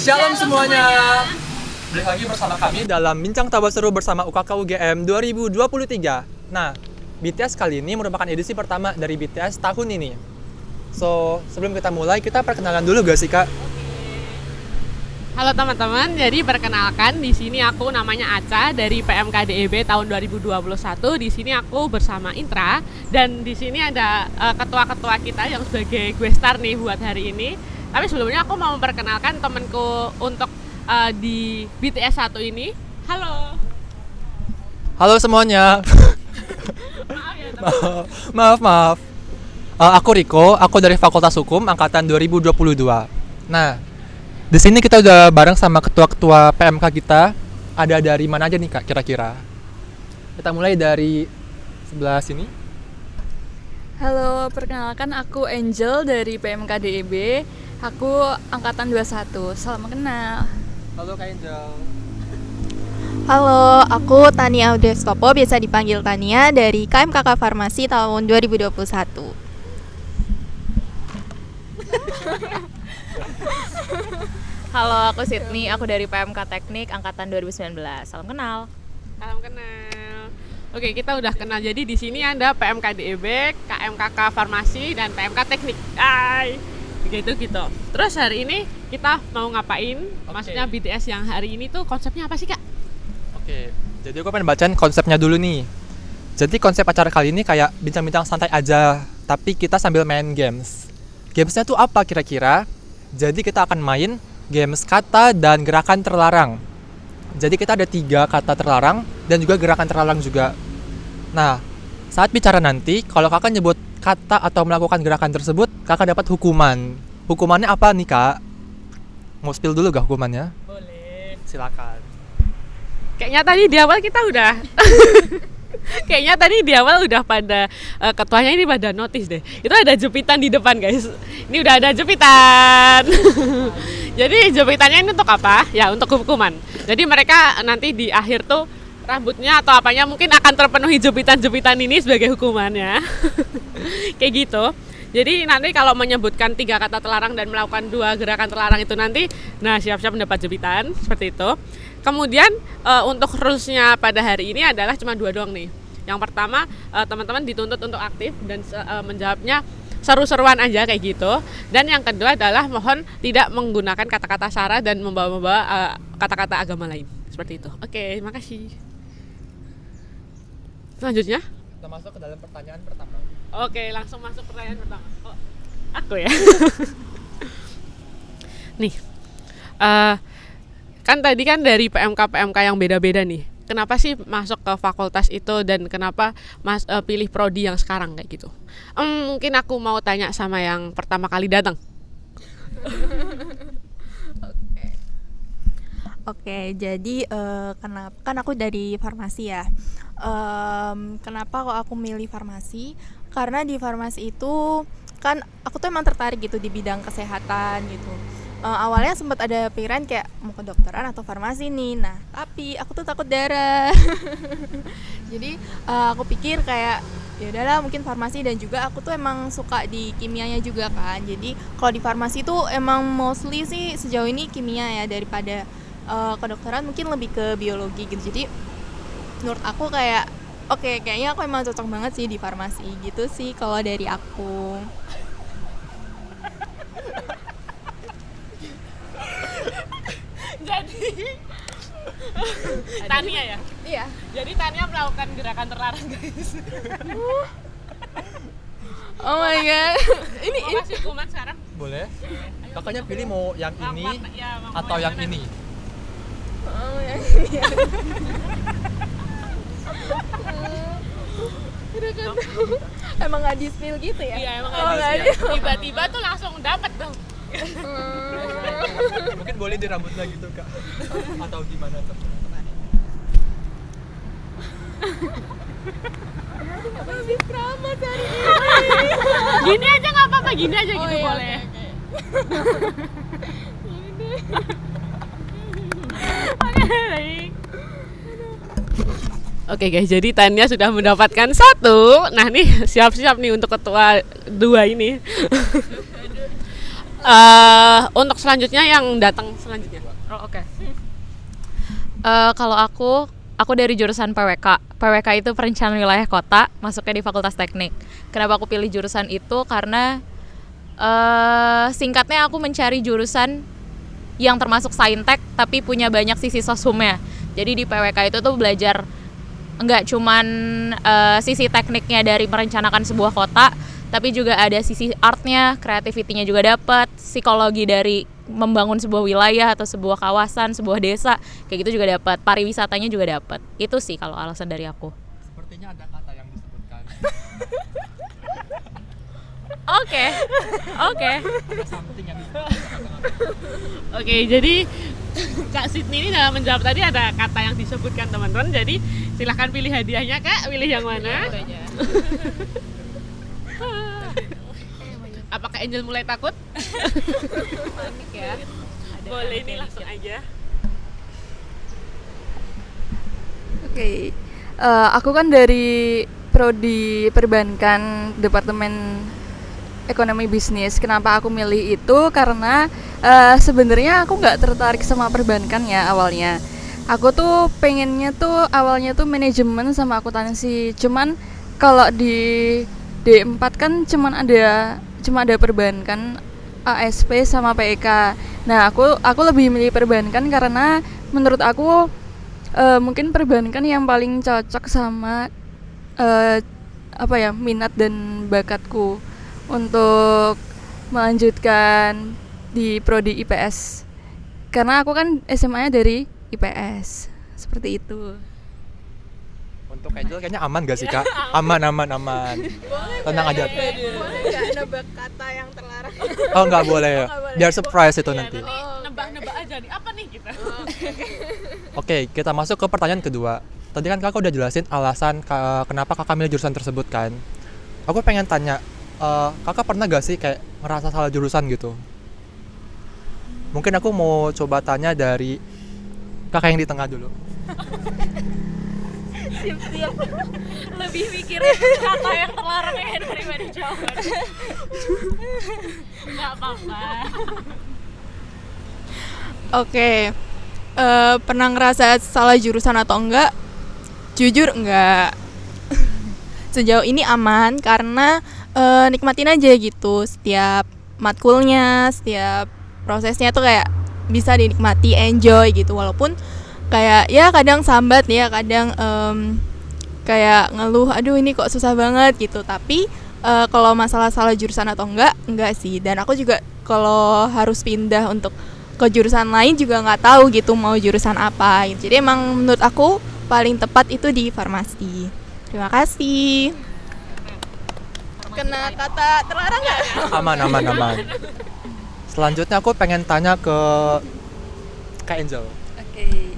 Shalom semuanya. Balik lagi bersama kami dalam Bincang Tawa Seru bersama UKK UGM 2023. Nah, BTS kali ini merupakan edisi pertama dari BTS tahun ini. So, sebelum kita mulai, kita perkenalan dulu gak sih, Kak? Halo teman-teman, jadi perkenalkan di sini aku namanya Aca dari PMKDEB tahun 2021. Di sini aku bersama Intra dan di sini ada ketua-ketua kita yang sebagai guest star nih buat hari ini. Tapi sebelumnya aku mau memperkenalkan temanku untuk di BTS 1 ini. Halo. Halo semuanya. Maaf ya, Maaf. Aku Riko, aku dari Fakultas Hukum angkatan 2022. Nah, di sini kita udah bareng sama ketua-ketua PMK kita. Ada dari mana aja nih, Kak, kira-kira? Kita mulai dari sebelah sini. Halo, perkenalkan aku Angel dari PMKDEB. Aku angkatan 21. Salam kenal. Halo, Kak Angel. Halo, aku Tania Audestopo, biasa dipanggil Tania dari KMKK Farmasi tahun 2021. Halo, aku Sydney, aku dari PMK Teknik angkatan 2019. Salam kenal. Salam kenal. Oke, kita udah kenal. Jadi di sini ada PMKDEB, KMKK Farmasi dan PMK Teknik. Gitu. Terus hari ini kita mau ngapain? Maksudnya BTS yang hari ini tuh konsepnya apa sih, Kak? Oke, jadi aku pengen bacain konsepnya dulu nih. Jadi konsep acara kali ini kayak bincang-bincang santai aja, tapi kita sambil main games. Gamesnya tuh apa kira-kira? Jadi kita akan main games kata dan gerakan terlarang. Jadi kita ada 3 kata terlarang dan juga gerakan terlarang juga. Nah, saat bicara nanti, kalau kakak nyebut kata atau melakukan gerakan tersebut, kakak dapat hukuman. Hukumannya apa nih, Kak? Mau spill dulu gak hukumannya? Boleh. Silakan. Kayaknya tadi di awal kita udah pada ketuanya ini pada notice deh. Itu ada jepitan di depan, guys. Ini udah ada jepitan. Jadi jepitannya ini untuk apa? Ya, untuk hukuman. Jadi mereka nanti di akhir tuh rambutnya atau apanya mungkin akan terpenuhi jepitan-jepitan ini sebagai hukumannya. Kayak gitu. Jadi nanti kalau menyebutkan 3 kata terlarang dan melakukan 2 gerakan terlarang itu nanti, nah siap-siap mendapat jepitan seperti itu. Kemudian untuk rules-nya pada hari ini adalah cuma 2 doang nih. Yang pertama, teman-teman dituntut untuk aktif dan menjawabnya seru-seruan aja kayak gitu. Dan yang kedua adalah mohon tidak menggunakan kata-kata sara dan membawa-bawa kata-kata agama lain. Seperti itu. Oke, makasih. Selanjutnya Kita masuk ke dalam pertanyaan pertama. Oke, langsung masuk pertanyaan pertama. Oh, aku ya. Nih, kan tadi kan dari PMK yang beda-beda nih. Kenapa sih masuk ke fakultas itu dan kenapa pilih prodi yang sekarang kayak gitu? Mungkin aku mau tanya sama yang pertama kali datang. Oke, jadi kenapa kan aku dari farmasi ya. Kenapa kok aku milih farmasi? Karena di farmasi itu kan aku tuh emang tertarik gitu di bidang kesehatan gitu. Awalnya sempat ada pikiran kayak mau ke dokteran atau farmasi nih. Nah, tapi aku tuh takut darah. Jadi aku pikir kayak ya udahlah mungkin farmasi, dan juga aku tuh emang suka di kimianya juga kan. Jadi kalau di farmasi tuh emang mostly sih sejauh ini kimia ya, daripada kedokteran mungkin lebih ke biologi gitu. Jadi menurut aku kayak oke, kayaknya aku emang cocok banget sih di farmasi gitu sih kalau dari aku. Jadi Tania ya? Iya. Jadi Tania melakukan gerakan terlarang, guys. Oh my god. Ini kasih hukuman sekarang? Boleh? Kakaknya pilih mau yang ini atau yang ini? Oh yang ini. Emang nggak di spill gitu ya? Iya, emang Oh, nggak ada. Tiba-tiba tuh langsung dapat dong. Mungkin boleh di rambutnya gitu, Kak. Atau gimana tuh? Habis keramat hari ini. Gini aja nggak apa-apa, gini aja gitu iya, boleh. Oke, baik. Oke guys, jadi Tania sudah mendapatkan 1. Nah nih siap-siap nih untuk ketua 2 ini. Untuk selanjutnya yang datang selanjutnya. Oh, oke. Kalau aku dari jurusan PWK. PWK itu perencanaan wilayah kota, masuknya di Fakultas Teknik. Kenapa aku pilih jurusan itu? Karena singkatnya aku mencari jurusan yang termasuk saintek tapi punya banyak sisi sosumnya. Jadi di PWK itu tuh belajar enggak cuman sisi tekniknya dari merencanakan sebuah kota, tapi juga ada sisi artnya, kreativitinya juga dapat, psikologi dari membangun sebuah wilayah atau sebuah kawasan, sebuah desa, kayak gitu juga dapat, pariwisatanya juga dapat. Itu sih kalau alasan dari aku. Sepertinya ada kata yang disebutkan. Oke. Ada something yang disebutkan. Oke, jadi Kak Sydney ini dalam menjawab tadi ada kata yang disebutkan teman-teman. Jadi silahkan pilih hadiahnya Kak, pilih yang mana? Apakah Angel mulai takut? Panik ya. Boleh, ini langsung aja. Oke, aku kan dari prodi perbankan Departemen Ekonomi Bisnis. Kenapa aku milih itu? Karena sebenarnya aku nggak tertarik sama perbankan ya awalnya. Aku tuh pengennya tuh awalnya tuh manajemen sama akuntansi. Cuman kalau di D4 kan cuma ada perbankan, ASP sama PEK. Nah, aku lebih milih perbankan karena menurut aku mungkin perbankan yang paling cocok sama minat dan bakatku untuk melanjutkan di prodi IPS. Karena aku kan SMA-nya dari IPS. Seperti itu. Untuk Angel kayaknya aman gak sih Kak? Aman. Tenang aja. Boleh nggak nebak kata yang terlarang? Oh nggak boleh ya. boleh. Biar surprise itu nanti. Nebak-nebak aja nih, apa nih kita? Oke, kita masuk ke pertanyaan kedua. Tadi kan kakak udah jelasin alasan kenapa kakak milih jurusan tersebut kan. Aku pengen tanya, kakak pernah gak sih kayak ngerasa salah jurusan gitu? Mungkin aku mau coba tanya dari kakak yang di tengah dulu. Siap. Lebih mikirin kata yang terlarang ya daripada jawaban. Nggak apa-apa. Oke, pernah ngerasa salah jurusan atau enggak? Jujur enggak. Sejauh ini aman karena nikmatin aja gitu. Setiap matkulnya, setiap prosesnya tuh kayak bisa dinikmati, enjoy gitu. Walaupun kayak ya kadang sambat ya, kadang kayak ngeluh, aduh ini kok susah banget gitu. Tapi kalau masalah salah jurusan atau enggak sih. Dan aku juga kalau harus pindah untuk ke jurusan lain juga nggak tahu gitu mau jurusan apa gitu. Jadi emang menurut aku paling tepat itu di farmasi. Terima kasih. Kena kata terlarang nggak? Aman. Selanjutnya aku pengen tanya ke Kak Angel. Oke.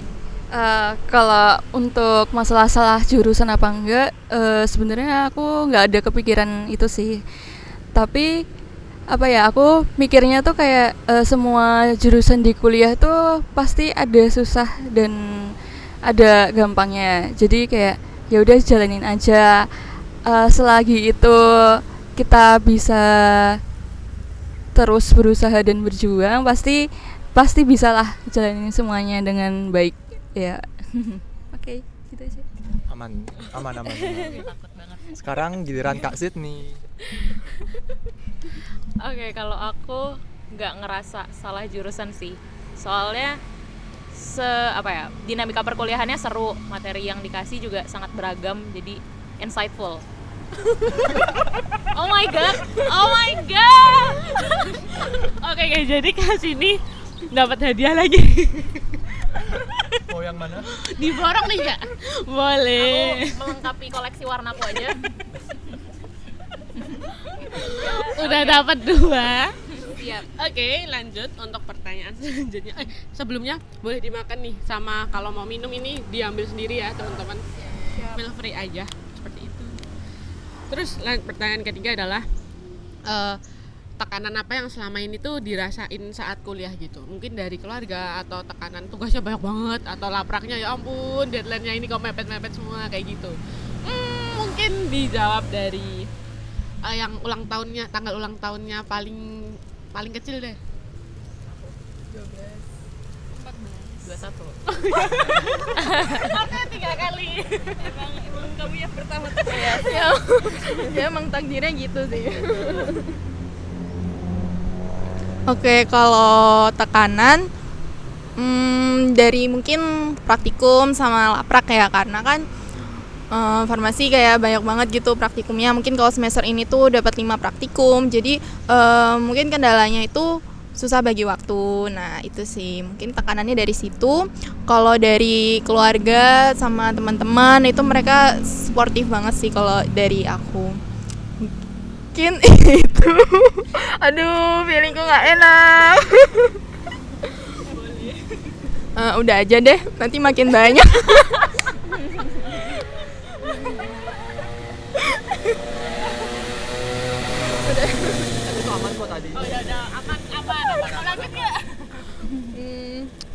Kalau untuk masalah salah jurusan apa enggak, sebenarnya aku nggak ada kepikiran itu sih. Tapi aku mikirnya tuh kayak semua jurusan di kuliah tuh pasti ada susah dan ada gampangnya. Jadi kayak ya udah jalanin aja. Selagi itu kita bisa terus berusaha dan berjuang, pasti bisalah jalanin semuanya dengan baik ya. Oke, gitu aja. Aman. Sekarang giliran Kak Sydney. Oke, kalau aku nggak ngerasa salah jurusan sih. Soalnya dinamika perkuliahannya seru, materi yang dikasih juga sangat beragam, jadi insightful. Oh my god. Oke, jadi Kak sini dapat hadiah lagi. Mau yang mana? Diborong nih Kak? Boleh. Aku melengkapi koleksi warnaku aja. Udah dapat 2. Siap. Oke, lanjut untuk pertanyaan selanjutnya. Sebelumnya boleh dimakan nih, sama kalau mau minum ini diambil sendiri ya teman-teman. Feel free aja seperti itu. Terus pertanyaan ketiga adalah tekanan apa yang selama ini tuh dirasain saat kuliah gitu? Mungkin dari keluarga atau tekanan tugasnya banyak banget atau lapraknya ya ampun deadline-nya ini kok mepet-mepet semua kayak gitu. Mungkin dijawab dari yang tanggal ulang tahunnya paling Paling kecil deh. 21. Makanya 3 kali. Emang kamu yang pertama Ya emang takdirnya gitu sih. Oke, kalau tekanan dari mungkin praktikum sama laprak ya, karena kan farmasi kayak banyak banget gitu praktikumnya. Mungkin kalau semester ini tuh dapat 5 praktikum, jadi mungkin kendalanya itu susah bagi waktu. Nah itu sih mungkin tekanannya dari situ. Kalau dari keluarga sama teman-teman itu mereka sportif banget sih kalau dari aku. Mungkin itu. Aduh, feelingku nggak enak. Udah aja deh, nanti makin banyak. Itu aman kok tadi. Oh ya udah aman. Lanjut ya.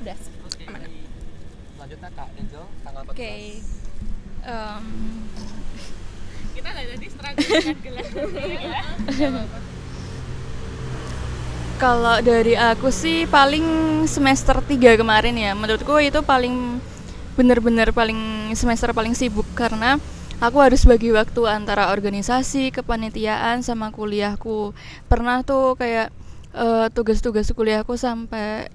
Udah. Oke. Selanjutnya Kak Angel tanggal 14. Oke. Kita udah jadi strategi kan gelas. Kalau dari aku sih paling semester 3 kemarin ya. Menurutku itu paling bener-bener paling semester paling sibuk karena aku harus bagi waktu antara organisasi, kepanitiaan sama kuliahku. Pernah tuh kayak tugas-tugas kuliahku sampai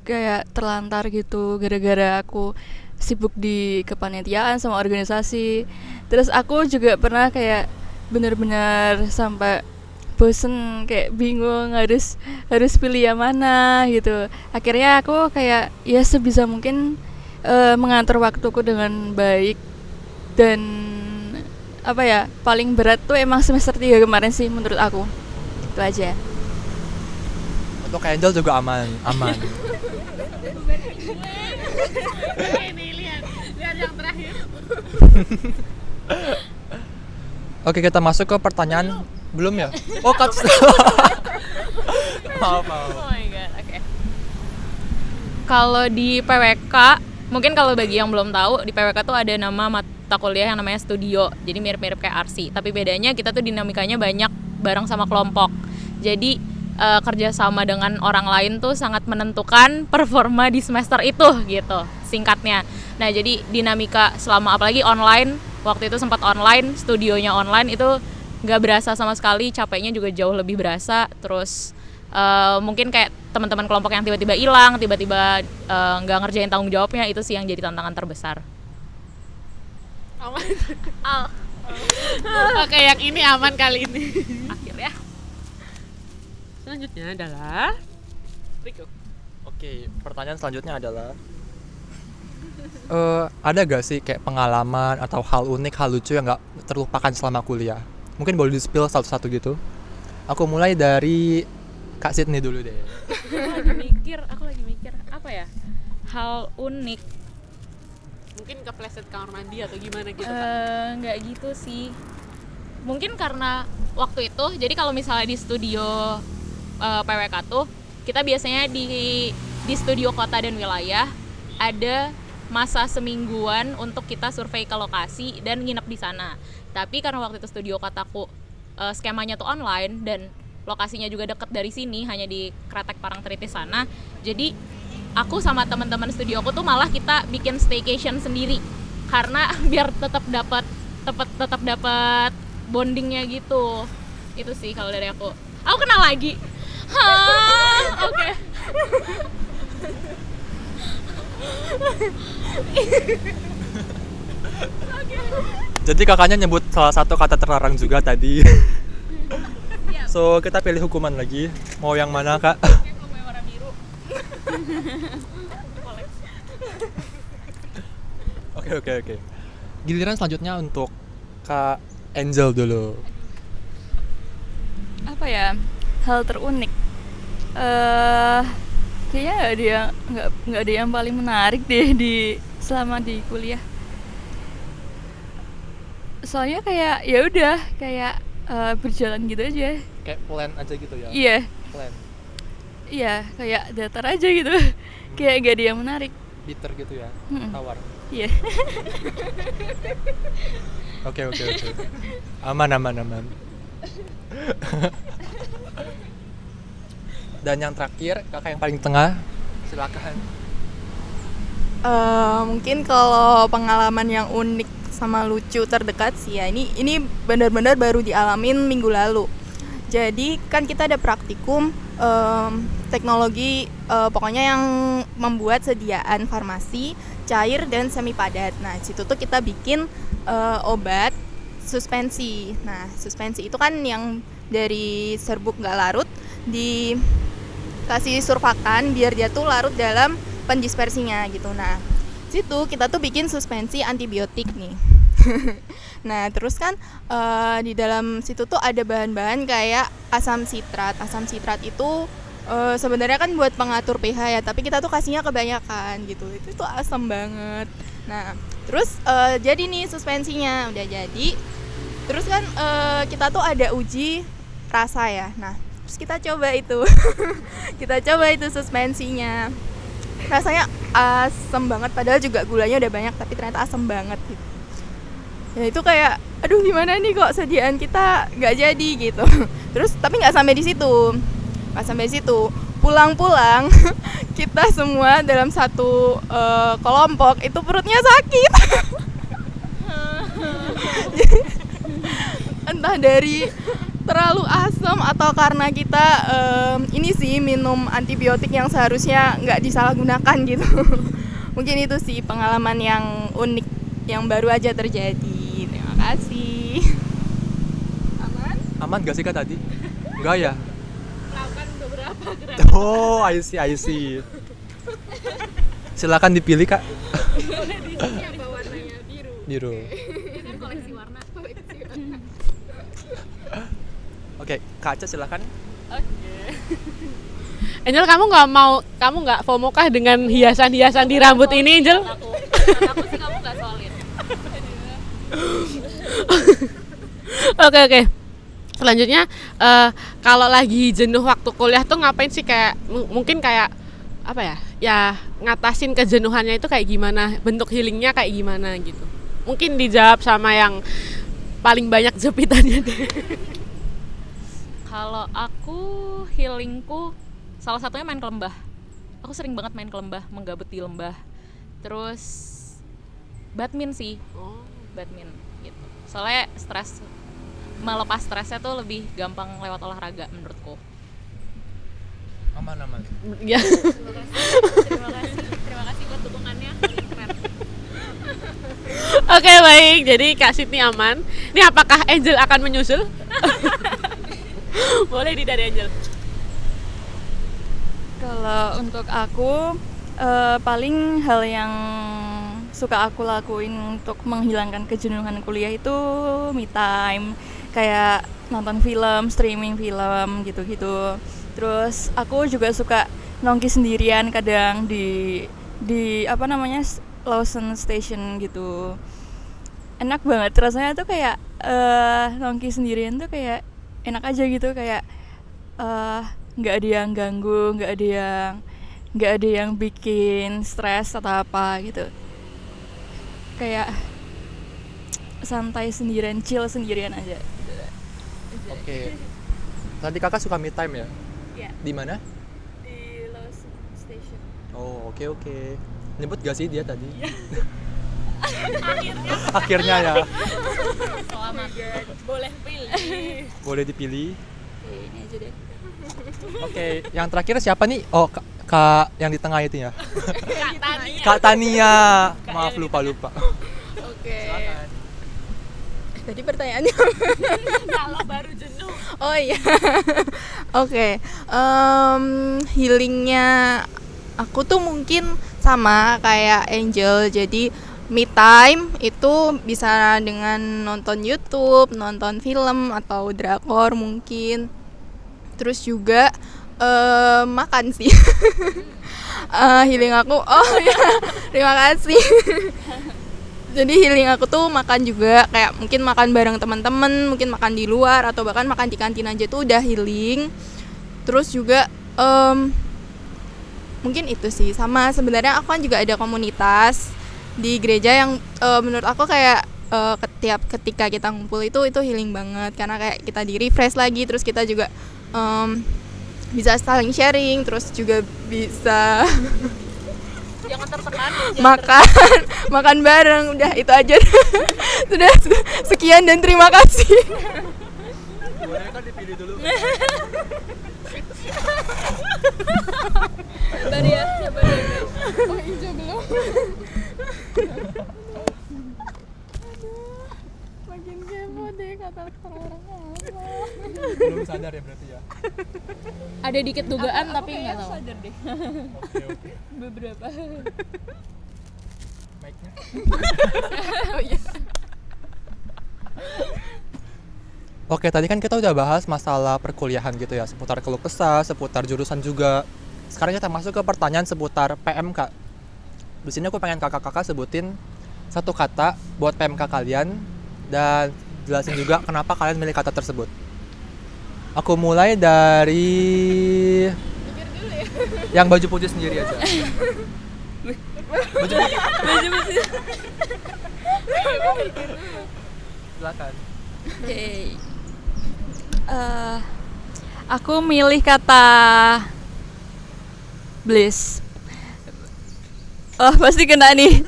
kayak terlantar gitu gara-gara aku sibuk di kepanitiaan sama organisasi. Terus aku juga pernah kayak bener-bener sampai bosen, kayak bingung harus pilih yang mana gitu. Akhirnya aku kayak ya sebisa mungkin mengatur waktuku dengan baik. Dan apa ya, paling berat tuh emang semester 3 kemarin sih menurut aku. Itu aja. Untuk Angel juga aman. Ini lihat yang terakhir. Oke, kita masuk ke pertanyaan belum ya? Oh, cut. Maaf. Oh my god, oke. Kalau di PWK, mungkin kalau bagi yang belum tahu, di PWK tuh ada nama mata kuliah yang namanya studio. Jadi mirip-mirip kayak RC, tapi bedanya kita tuh dinamikanya banyak bareng sama kelompok. Jadi kerja sama dengan orang lain tuh sangat menentukan performa di semester itu gitu, singkatnya. Nah, jadi dinamika selama apalagi online, waktu itu sempat online, studionya online itu nggak berasa sama sekali, capeknya juga jauh lebih berasa. Terus mungkin kayak teman-teman kelompok yang tiba-tiba hilang, tiba-tiba nggak ngerjain tanggung jawabnya, itu sih yang jadi tantangan terbesar. Aman. Oke, yang ini aman kali ini. Akhirnya. Selanjutnya adalah Riko. Oke, pertanyaan selanjutnya adalah ada gak sih kayak pengalaman atau hal unik, hal lucu yang gak terlupakan selama kuliah? Mungkin boleh di-spill satu-satu gitu. Aku mulai dari Kak Sydney dulu deh. Aku lagi mikir apa ya? Hal unik. Mungkin kepleset kamar mandi atau gimana gitu. Nggak gitu sih. Mungkin karena waktu itu, jadi kalau misalnya di studio PWK tuh, kita biasanya di studio kota dan wilayah ada masa semingguan untuk kita survei ke lokasi dan nginep di sana. Tapi karena waktu itu studio kotaku skemanya tuh online dan lokasinya juga deket dari sini, hanya di Kretek Parangtritis sana. Jadi aku sama teman-teman studioku tuh malah kita bikin staycation sendiri karena biar tetap dapat bondingnya gitu. Itu sih kalau dari aku. Aku kenal lagi. Oke. Jadi kakaknya nyebut salah satu kata terlarang juga tadi. So, kita pilih hukuman lagi. Mau yang mana, Kak? Oke. Giliran selanjutnya untuk Kak Angel dulu. Apa ya, hal terunik? Kayaknya nggak ada yang paling menarik deh selama di kuliah. Soalnya kayak ya udah kayak berjalan gitu aja. Kayak plan aja gitu ya? Iya, Plan. iya kayak datar aja gitu. Kayak gak ada yang menarik. Bitter gitu ya? Mm-mm. Tawar. Iya. Oke. Aman. Dan yang terakhir, kakak yang paling tengah, silakan. Mungkin kalau pengalaman yang unik sama lucu terdekat sih ya, ini benar-benar baru dialamin minggu lalu. Jadi kan kita ada praktikum teknologi, pokoknya yang membuat sediaan farmasi cair dan semi padat. Nah, situ tuh kita bikin obat suspensi. Nah, suspensi itu kan yang dari serbuk nggak larut dikasih surfakan biar dia tuh larut dalam pendispersinya gitu. Nah, situ kita tuh bikin suspensi antibiotik nih. Nah, terus kan di dalam situ tuh ada bahan-bahan kayak asam sitrat. Asam sitrat itu sebenarnya kan buat pengatur pH ya, tapi kita tuh kasihnya kebanyakan gitu. Itu tuh asam banget. Nah, terus jadi nih suspensinya udah jadi. Terus kan kita tuh ada uji rasa ya. Nah, terus kita coba itu. Kita coba itu suspensinya. Rasanya asam banget, padahal juga gulanya udah banyak, tapi ternyata asam banget gitu. Ya itu kayak, aduh gimana nih kok sediaan kita nggak jadi gitu. Terus tapi nggak sampai di situ, pulang-pulang kita semua dalam satu kelompok itu perutnya sakit. Entah dari terlalu asam atau karena kita ini sih minum antibiotik yang seharusnya nggak disalahgunakan gitu. Mungkin itu sih pengalaman yang unik yang baru aja terjadi. Terima kasih. Aman gak sih kak tadi? Enggak ya? Melakukan beberapa gerakan. Oh, I see. Silakan dipilih kak. Boleh di sini yang warnanya biru. Ini kan koleksi warna. Oke, Kak Aca silakan. Angel, kamu nggak FOMO kah dengan hiasan-hiasan di rambut ini, Angel? Aku sih kamu nggak solid. Oke. Selanjutnya, kalau lagi jenuh waktu kuliah tuh ngapain sih, kayak mungkin kayak apa ya? Ya ngatasin kejenuhannya itu kayak gimana? Bentuk healingnya kayak gimana gitu? Mungkin dijawab sama yang paling banyak jepitannya deh. Kalau aku healingku salah satunya main ke lembah. Aku sering banget main ke lembah, menggabut di lembah. Terus badminton sih. Badminton gitu. Soalnya melepas stresnya tuh lebih gampang lewat olahraga menurutku. Aman. Ya. Terima kasih buat dukungannya. Keren. Oke, baik. Jadi Kak Sydney aman. Ini apakah Angel akan menyusul? Boleh dari Angel. Kalau untuk aku paling hal yang suka aku lakuin untuk menghilangkan kejenuhan kuliah itu me time, kayak nonton film, streaming film gitu-gitu. Terus aku juga suka nongki sendirian kadang di Lawson Station gitu. Enak banget rasanya tuh, kayak nongki sendirian tuh kayak enak aja gitu, kayak nggak ada yang ganggu, nggak ada yang bikin stres atau apa gitu. Kayak santai sendirian, chill sendirian aja. Oke. Tadi kakak suka me time ya? Iya. Di mana? Di Lawson Station. Oh, oke. Nyebut gak sih dia tadi? Akhirnya ya. Selamat. Boleh pilih. Boleh dipilih. Oke, ini aja deh. Oke, yang terakhir siapa nih? Oh, Kak yang di tengah itu ya. Kak Tania. Kak Tania. Maaf lupa. Oke. Silakan. Tadi pertanyaannya Kalau baru jenuh. oh iya. Oke. Healingnya aku tuh mungkin sama kayak Angel. Jadi me time itu bisa dengan nonton YouTube, nonton film atau drakor mungkin. Terus juga makan sih. Healing aku, oh ya, terima kasih. Jadi healing aku tuh makan juga, kayak mungkin makan bareng teman-teman, mungkin makan di luar atau bahkan makan di kantin aja tuh udah healing. Terus juga mungkin itu sih, sama sebenarnya aku kan juga ada komunitas di gereja yang menurut aku kayak ketika kita ngumpul itu healing banget, karena kayak kita di refresh lagi, terus kita juga bisa saling sharing, terus juga bisa Jangan tertekan. makan bareng. Udah itu aja. Sudah sekian dan terima kasih. Boleh kan dipilih dulu. Sabar ya. Oh, hijau belum. Makin kepo deh kata orang apa. Belum sadar ya berarti ya. Ada dikit dugaan tapi nggak tahu. Sadar deh. Oke. Beberapa. Mic-nya. Oh iya. Oke, tadi kan kita udah bahas masalah perkuliahan gitu ya, seputar keluh kesah, seputar jurusan juga. Sekarang kita masuk ke pertanyaan seputar PMK. Di sini aku pengen kakak-kakak sebutin satu kata buat PMK kalian dan jelasin juga kenapa kalian milih kata tersebut. Aku mulai dari yang baju putih sendiri aja. Baju putih. Silakan. Oke. Aku milih kata bliss. Oh, pasti kena nih.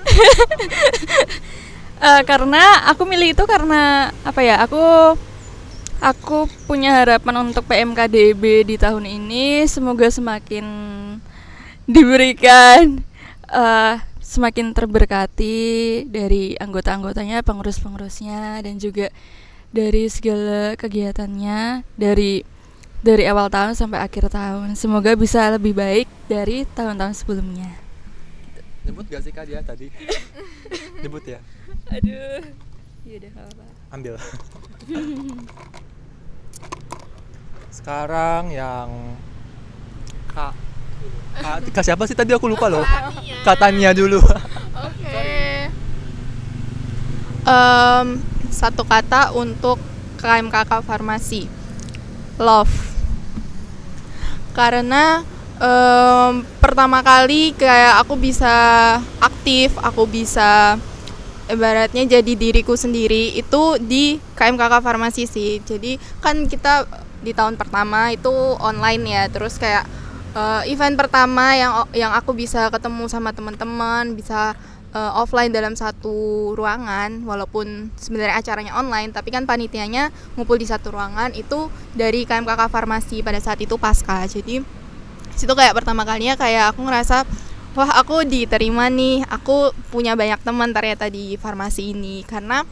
Karena aku milih itu karena apa ya? Aku punya harapan untuk PMKDB di tahun ini semoga semakin diberikan semakin terberkati dari anggota-anggotanya, pengurus-pengurusnya dan juga dari segala kegiatannya dari awal tahun sampai akhir tahun. Semoga bisa lebih baik dari tahun-tahun sebelumnya. Nyebut gak sih Kak dia tadi? Nyebut ya? Aduh. Yaudah apa. Ambil. Sekarang yang Kak siapa sih tadi aku lupa loh. Katanya dulu. Oke. Satu kata untuk KMKK Farmasi. Love. Karena pertama kali kayak aku bisa aktif, aku bisa ibaratnya jadi diriku sendiri itu di KMKK Farmasi sih. Jadi kan kita di tahun pertama itu online ya, terus kayak event pertama yang aku bisa ketemu sama teman-teman, bisa offline dalam satu ruangan, walaupun sebenarnya acaranya online, tapi kan panitianya ngumpul di satu ruangan itu dari KMKK Farmasi pada saat itu pasca. Jadi situ kayak pertama kalinya kayak aku ngerasa wah aku diterima nih, aku punya banyak teman ternyata di farmasi ini. Karena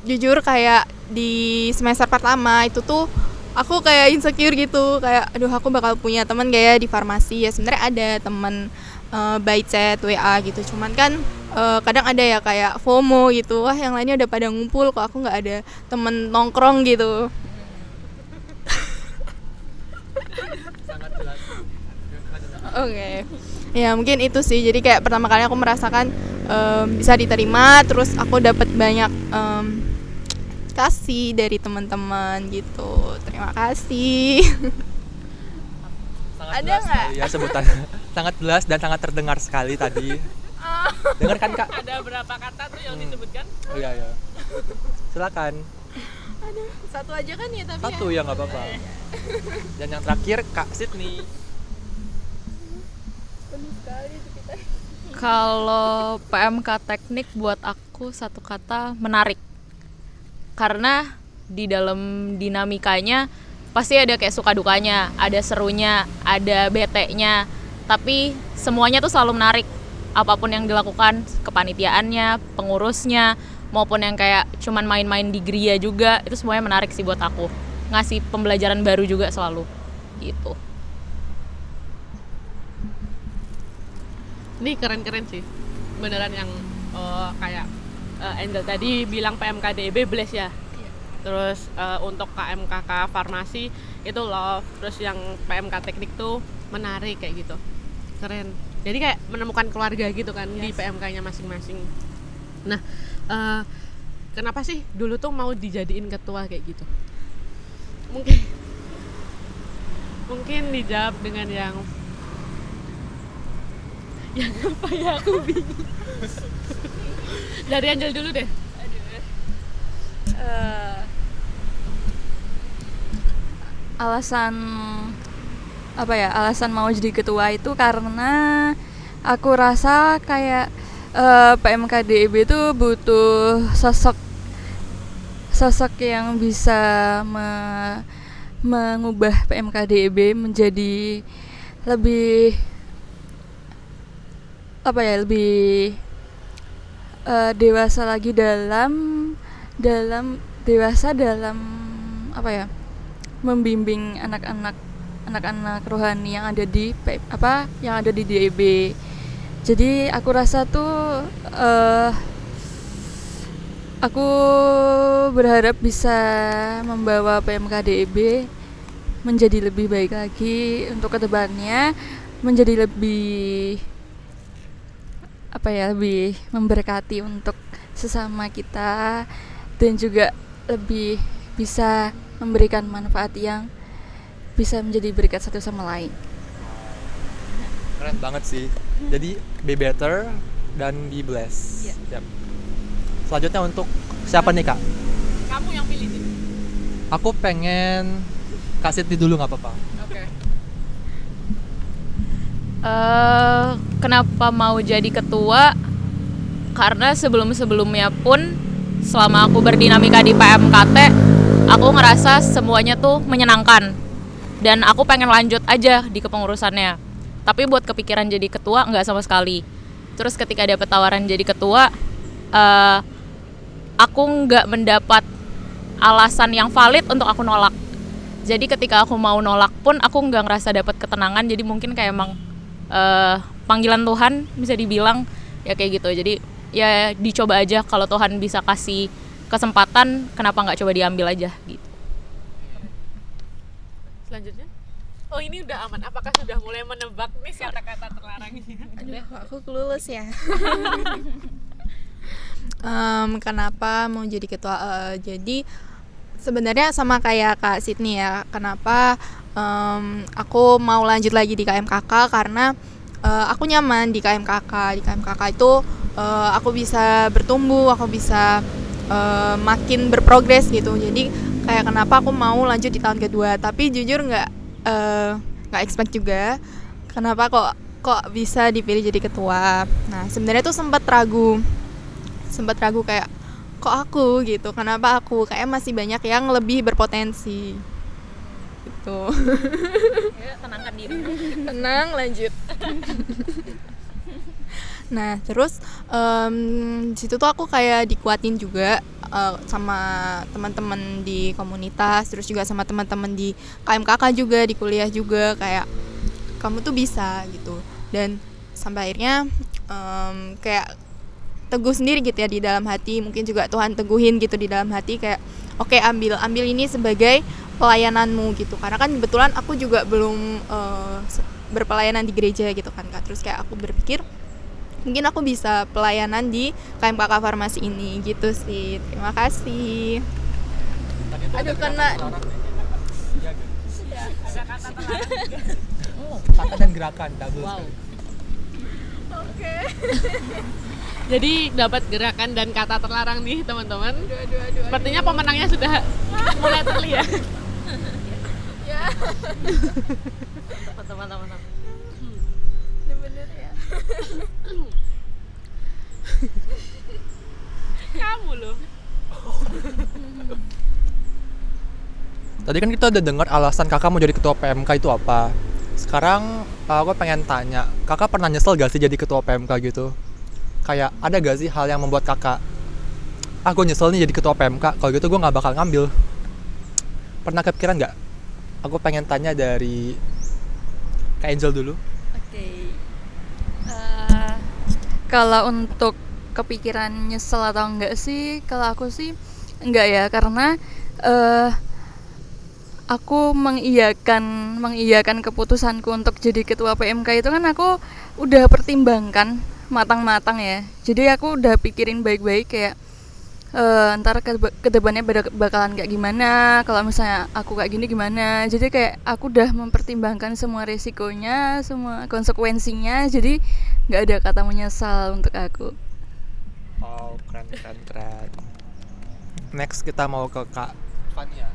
jujur kayak di semester pertama itu tuh aku kayak insecure gitu, kayak aduh aku bakal punya teman gak ya di farmasi. Ya sebenarnya ada teman by chat, WA gitu, cuman kan kadang ada ya kayak FOMO gitu, wah yang lainnya udah pada ngumpul kok aku nggak ada temen nongkrong gitu. Sangat jelas. Oke. Ya mungkin itu sih, jadi kayak pertama kali aku merasakan bisa diterima, terus aku dapat banyak kasih dari teman-teman gitu. Terima kasih. Sangat Ada jelas nggak? sekali ya sebutan. Sangat jelas dan sangat terdengar sekali tadi. Dengar kan Kak? Ada berapa kata tuh yang disebutkan? Oh iya. Silakan. Satu aja kan ya tapi Satu ya nggak apa-apa. Dan yang terakhir Kak Sydney. Kalau PMK teknik buat aku satu kata menarik. Karena di dalam dinamikanya pasti ada kayak suka dukanya, ada serunya, ada bete-nya. Tapi semuanya tuh selalu menarik. Apapun yang dilakukan, kepanitiaannya, pengurusnya, maupun yang kayak cuman main-main di Gria juga, itu semuanya menarik sih buat aku. Ngasih pembelajaran baru juga selalu. Gitu. Ini keren-keren sih, beneran yang kayak Angel tadi bilang PMKDB bless ya. Terus untuk KMKK Farmasi itu love, terus yang PMK Teknik tuh menarik kayak gitu, keren. Jadi kayak menemukan keluarga gitu kan di PMK-nya masing-masing. Nah, kenapa sih dulu tuh mau dijadiin ketua kayak gitu? Mungkin dijawab dengan yang apa ya, aku bingung. Dari Angel dulu deh. Alasan apa ya, alasan mau jadi ketua itu karena aku rasa kayak PMKDIB itu butuh sosok yang bisa mengubah PMKDIB menjadi lebih apa ya, lebih dewasa lagi dalam apa ya, membimbing anak-anak rohani yang ada di DIB. Jadi aku rasa tuh aku berharap bisa membawa PMKDIB menjadi lebih baik lagi untuk kedepannya, menjadi lebih lebih memberkati untuk sesama kita, dan juga lebih bisa memberikan manfaat yang bisa menjadi berkat satu sama lain. Keren banget sih. Jadi be better dan be blessed. Yep. Selanjutnya untuk siapa nih Kak? Kamu yang pilih nih. Aku pengen Kak Siti dulu, nggak apa-apa. Oke. Kenapa mau jadi ketua? Karena sebelum-sebelumnya pun selama aku berdinamika di PMKT, aku ngerasa semuanya tuh menyenangkan dan aku pengen lanjut aja di kepengurusannya. Tapi buat kepikiran jadi ketua nggak sama sekali. Terus ketika dapet tawaran jadi ketua, aku nggak mendapat alasan yang valid untuk aku nolak. Jadi ketika aku mau nolak pun aku nggak ngerasa dapat ketenangan. Jadi mungkin kayak emang panggilan Tuhan bisa dibilang ya kayak gitu. Jadi ya dicoba aja, kalau Tuhan bisa kasih kesempatan kenapa nggak coba diambil aja gitu. Selanjutnya, oh ini udah aman. Apakah sudah mulai menebak nih kata-kata terlarang ini? Aduh, aku kelulus ya. Kenapa mau jadi ketua? Jadi sebenarnya sama kayak Kak Sydney ya. Kenapa aku mau lanjut lagi di KMKK? Karena aku nyaman di KMKK. Di KMKK itu aku bisa bertumbuh, aku bisa makin berprogres gitu. Jadi kayak kenapa aku mau lanjut di tahun kedua. Tapi jujur nggak expect juga kenapa kok bisa dipilih jadi ketua. Nah sebenarnya tuh sempat ragu kayak kok aku gitu, kenapa aku, kayak masih banyak yang lebih berpotensi gitu. Ya, tenangkan diri. Tenang, lanjut. Nah terus situ tuh aku kayak dikuatin juga sama teman-teman di komunitas, terus juga sama teman-teman di KMKK juga, di kuliah juga, kayak kamu tuh bisa gitu. Dan sampai akhirnya kayak teguh sendiri gitu ya di dalam hati. Mungkin juga Tuhan teguhin gitu di dalam hati, kayak oke, ambil ini sebagai pelayananmu gitu. Karena kan kebetulan aku juga belum berpelayanan di gereja gitu kan Kak. Terus kayak aku berpikir mungkin aku bisa pelayanan di KMKK Farmasi ini gitu sih. Terima kasih. Aduh, kena. Ada kata terlarang juga. Kata dan gerakan double. Wow. Oke. Jadi dapat gerakan dan kata terlarang nih teman-teman. Sepertinya pemenangnya sudah mulai terlihat. Ya. Teman-teman. Bener ya. Kamu loh. Tadi kan kita udah dengar alasan kakak mau jadi ketua PMK itu apa. Sekarang aku pengen tanya, kakak pernah nyesel gak sih jadi ketua PMK gitu? Kayak ada gak sih hal yang membuat kakak, gue nyesel nih jadi ketua PMK, kalau gitu gue gak bakal ngambil. Pernah kepikiran gak? Aku pengen tanya dari Kak Angel dulu. Oke. Kalau untuk kepikiran nyesel atau enggak sih, kalau aku sih enggak ya, karena aku mengiyakan keputusanku untuk jadi ketua PMK itu kan aku udah pertimbangkan matang-matang ya. Jadi aku udah pikirin baik-baik kayak ntar kedepannya bakalan kayak gimana, kalau misalnya aku kayak gini gimana. Jadi kayak aku udah mempertimbangkan semua resikonya, semua konsekuensinya. Jadi nggak ada kata menyesal untuk aku. Oh, keren. Next kita mau ke Kak Fania.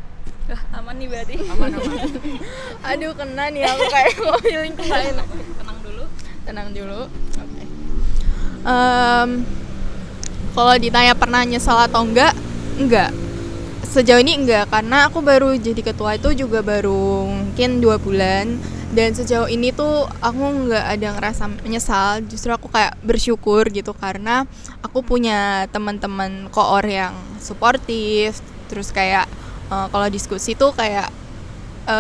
Aman nih berarti. Aman-aman. Aduh, kena nih aku kayak mau feeling kemarin. Tenang dulu. Oke. Kalau ditanya pernah nyesal atau enggak. Sejauh ini enggak, karena aku baru jadi ketua itu juga baru mungkin 2 bulan. Dan sejauh ini tuh aku nggak ada ngerasa menyesal, justru aku kayak bersyukur gitu karena aku punya teman-teman koor yang suportif, terus kayak kalau diskusi tuh kayak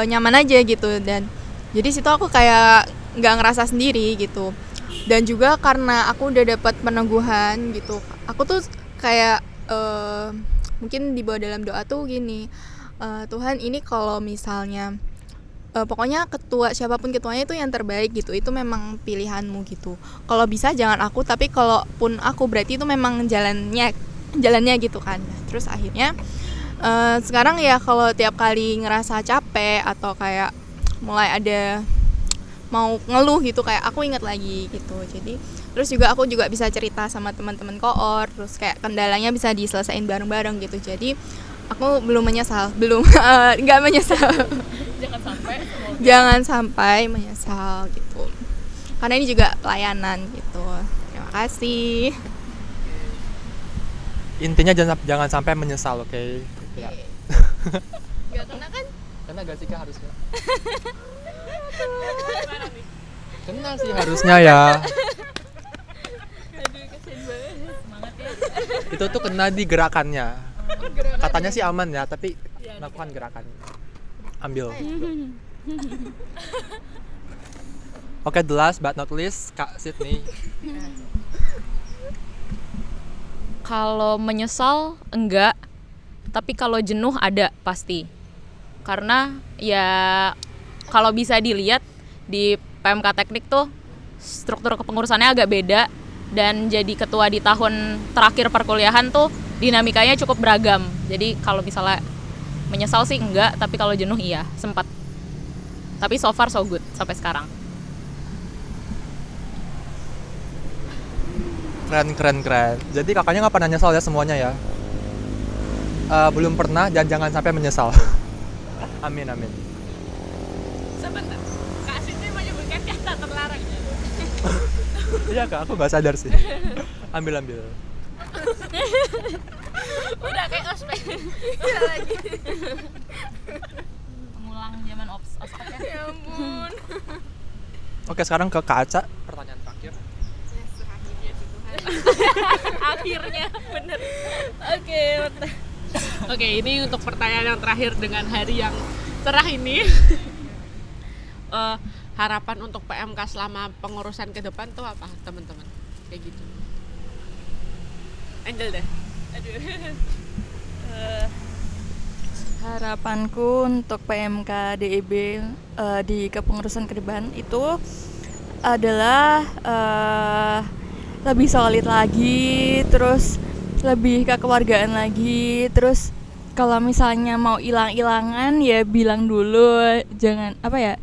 nyaman aja gitu, dan jadi situ aku kayak nggak ngerasa sendiri gitu. Dan juga karena aku udah dapat peneguhan gitu, aku tuh kayak mungkin dibawa dalam doa tuh gini, Tuhan ini kalau misalnya pokoknya ketua, siapapun ketuanya itu yang terbaik gitu, itu memang pilihanmu gitu. Kalau bisa jangan aku, tapi kalaupun aku berarti itu memang jalannya gitu kan. Terus akhirnya sekarang ya kalau tiap kali ngerasa capek atau kayak mulai ada mau ngeluh gitu, kayak aku ingat lagi gitu. Jadi terus juga aku juga bisa cerita sama teman-teman koor, terus kayak kendalanya bisa diselesain bareng-bareng gitu. Jadi aku belum menyesal, nggak menyesal. Jangan sampai menyesal gitu. Karena ini juga pelayanan gitu. Terima kasih. Intinya jangan sampai menyesal, oke? Ya. Gak kena kan? Kena gak sih Kak harusnya? Kena sih harusnya ya. Itu tuh kena di gerakannya. Katanya sih aman ya, tapi lakukan gerakan. Ambil. Oke, the last but not least, Kak Sydney. Kalau menyesal enggak, tapi kalau jenuh ada pasti. Karena ya kalau bisa dilihat di PMK Teknik tuh struktur kepengurusannya agak beda, dan jadi ketua di tahun terakhir perkuliahan tuh dinamikanya cukup beragam. Jadi kalau misalnya menyesal sih enggak, tapi kalau jenuh iya, sempat. Tapi so far so good sampai sekarang. Keren. Jadi kakaknya nggak pernah nyesal ya semuanya ya? Belum pernah dan jangan sampai menyesal. Amin. Sebentar, Kak Siti menyebutkan kata terlarang. Iya Kak, aku nggak sadar sih. Ambil. Udah kayak ospek. Mengulang zaman ospek ya. Ya ampun. Oke, sekarang ke Kak Aca. Pertanyaan terakhir. Akhirnya bener. Oke, ini untuk pertanyaan yang terakhir dengan hari yang cerah ini. Harapan untuk PMK selama pengurusan ke depan tuh apa, teman-teman? Kayak gitu. Angel deh. Aduh. Harapanku untuk PMK DEB di kepengurusan ke depan itu adalah lebih solid lagi, terus lebih kekeluargaan lagi, terus kalau misalnya mau hilang-hilangan ya bilang dulu, jangan apa ya.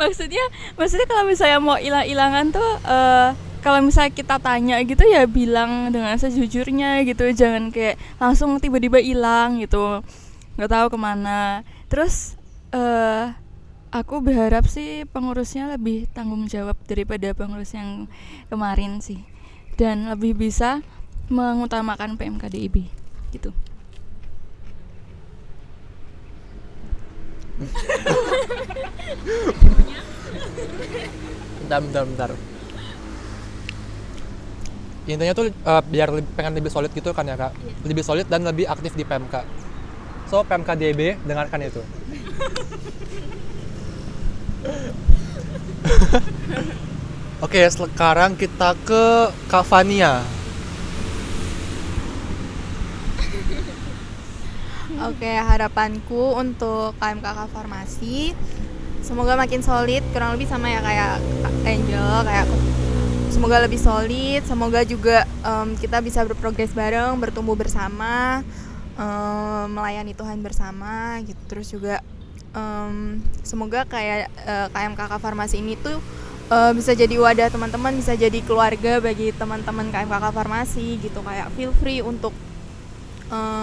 maksudnya kalau misalnya mau hilang-hilangan tuh kalau misalnya kita tanya gitu ya bilang dengan sejujurnya gitu, jangan kayak langsung tiba-tiba hilang gitu, nggak tahu kemana. Terus aku berharap sih pengurusnya lebih tanggung jawab daripada pengurus yang kemarin sih, dan lebih bisa mengutamakan PMK DIB gitu. Bentar. Intinya tuh biar pengen lebih solid gitu kan ya Kak. Lebih solid dan lebih aktif di PMK. So PMK DB dengarkan itu. Oke, sekarang kita ke Kak Fania. Oke, harapanku untuk KMKK Farmasi semoga makin solid, kurang lebih sama ya kayak Angel, kayak aku. Semoga lebih solid, semoga juga kita bisa berprogres bareng, bertumbuh bersama, melayani Tuhan bersama gitu. Terus juga semoga kayak KMKK Farmasi ini tuh bisa jadi wadah teman-teman, bisa jadi keluarga bagi teman-teman KMKK Farmasi gitu. Kayak feel free untuk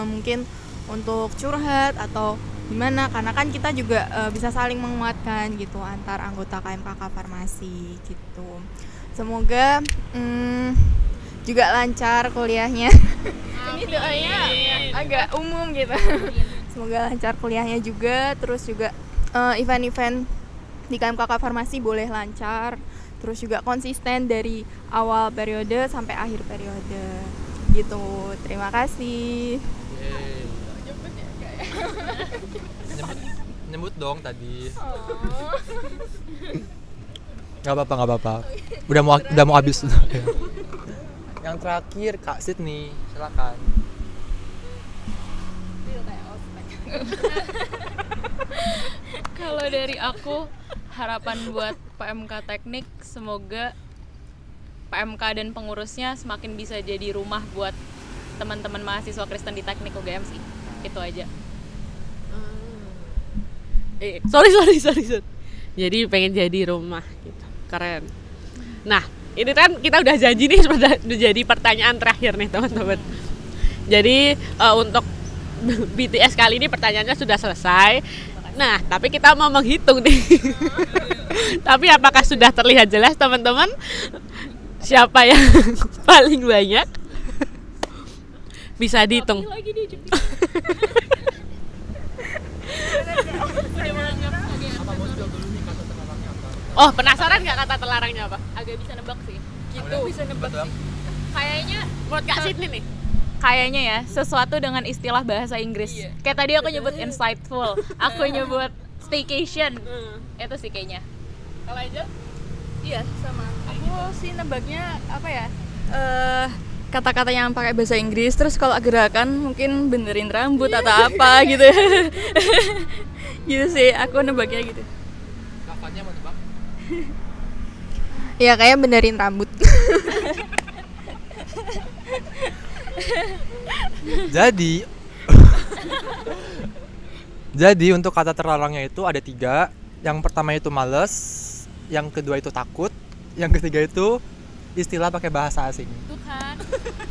mungkin untuk curhat atau gimana, karena kan kita juga bisa saling menguatkan gitu antar anggota KMKK Farmasi gitu. Semoga juga lancar kuliahnya. Ini doanya agak umum gitu. Semoga lancar kuliahnya juga, terus juga event-event di KMKK Farmasi boleh lancar, terus juga konsisten dari awal periode sampai akhir periode gitu. Terima kasih. Nyebut dong tadi. Gak apa-apa. Udah mau habis. Yang terakhir Kak Sydney, silakan. Kalau dari aku, harapan buat PMK Teknik, semoga PMK dan pengurusnya semakin bisa jadi rumah buat teman-teman mahasiswa Kristen di Teknik UGM sih. Itu aja. Sorry. Jadi pengen jadi rumah gitu. Keren. Nah, ini kan kita udah janji nih sudah jadi pertanyaan terakhir nih teman-teman. Jadi untuk BTS kali ini pertanyaannya sudah selesai. Nah, tapi kita mau menghitung nih. Tapi apakah sudah terlihat jelas teman-teman siapa yang paling banyak? Bisa dihitung. Oh, penasaran nggak kata terlarangnya apa? Agak bisa nebak sih. Gitu. Bisa nebak. Kayaknya Menurut Kak Sydney nih. Kayaknya ya, sesuatu dengan istilah bahasa Inggris. Kayak tadi aku nyebut insightful, aku nyebut staycation. Itu sih kayaknya. Kalau aja? Iya, sama. Aku sih nebaknya apa ya? Kata-kata yang pakai bahasa Inggris, terus kalau gerakan mungkin benerin rambut atau apa gitu. Gitu sih, aku nebaknya gitu. Kafannya mau nebak? Ya kayak benerin rambut. Jadi untuk kata terlarangnya itu ada 3. Yang pertama itu males, yang kedua itu takut, yang ketiga itu istilah pakai bahasa asing. Tuh kan.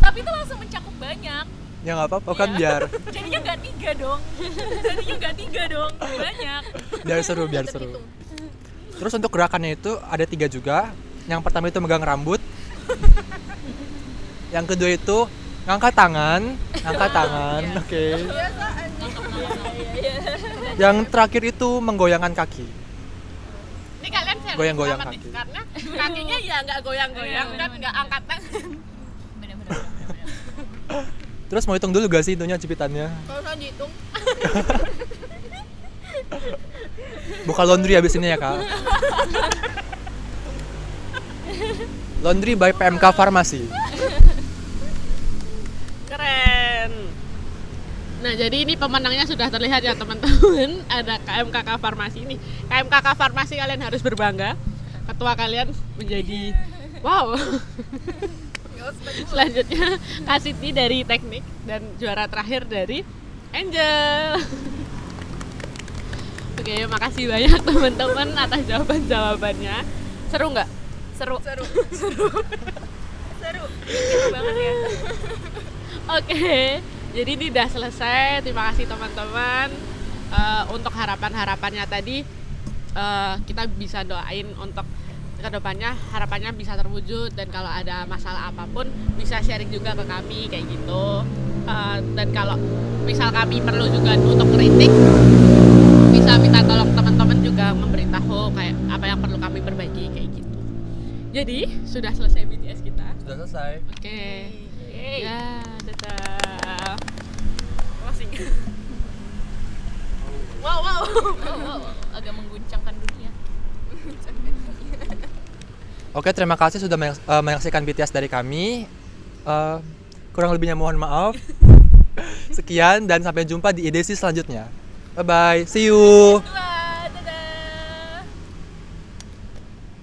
Tapi itu langsung mencakup banyak. Ya nggak apa-apa kan biar Jadinya nggak 3 dong. Banyak. biar seru. Terus untuk gerakannya itu ada 3 juga. Yang pertama itu megang rambut. Yang kedua itu ngangkat tangan. Oke. Yang terakhir itu menggoyangkan kaki. Ini kalian serius Goyang-goyang amat nih, kaki. karena kakinya ya nggak goyang-goyang dan nggak angkat tangan. Terus mau hitung dulu gak sih itunya jepitannya? Kalau usah dihitung. Buka laundry abis ini ya Kak. Laundry by PMK Farmasi. Keren. Nah, jadi ini pemenangnya sudah terlihat ya teman-teman. Ada KMKK Farmasi ini. KMKK Farmasi kalian harus berbangga. Ketua kalian menjadi wow. Selanjutnya Kak Siti dari Teknik dan juara terakhir dari Angel. Oke, makasih banyak teman-teman atas jawaban-jawabannya. Seru nggak? Seru. Seru banget ya. Oke, jadi ini udah selesai. Terima kasih teman-teman. Untuk harapan-harapannya tadi kita bisa doain untuk kedepannya harapannya bisa terwujud, dan kalau ada masalah apapun bisa sharing juga ke kami kayak gitu. Dan kalau misal kami perlu juga untuk kritik, bisa minta tolong teman-teman juga memberitahu kayak apa yang perlu kami perbaiki kayak gitu. Jadi sudah selesai BTS kita. Sudah selesai. Oke. Ya, dadah. Closing. Wow. Agak mengguncangkan dunia. Oke, terima kasih sudah menyaksikan BTS dari kami. Kurang lebihnya mohon maaf. Sekian dan sampai jumpa di edisi selanjutnya. Bye bye. See you.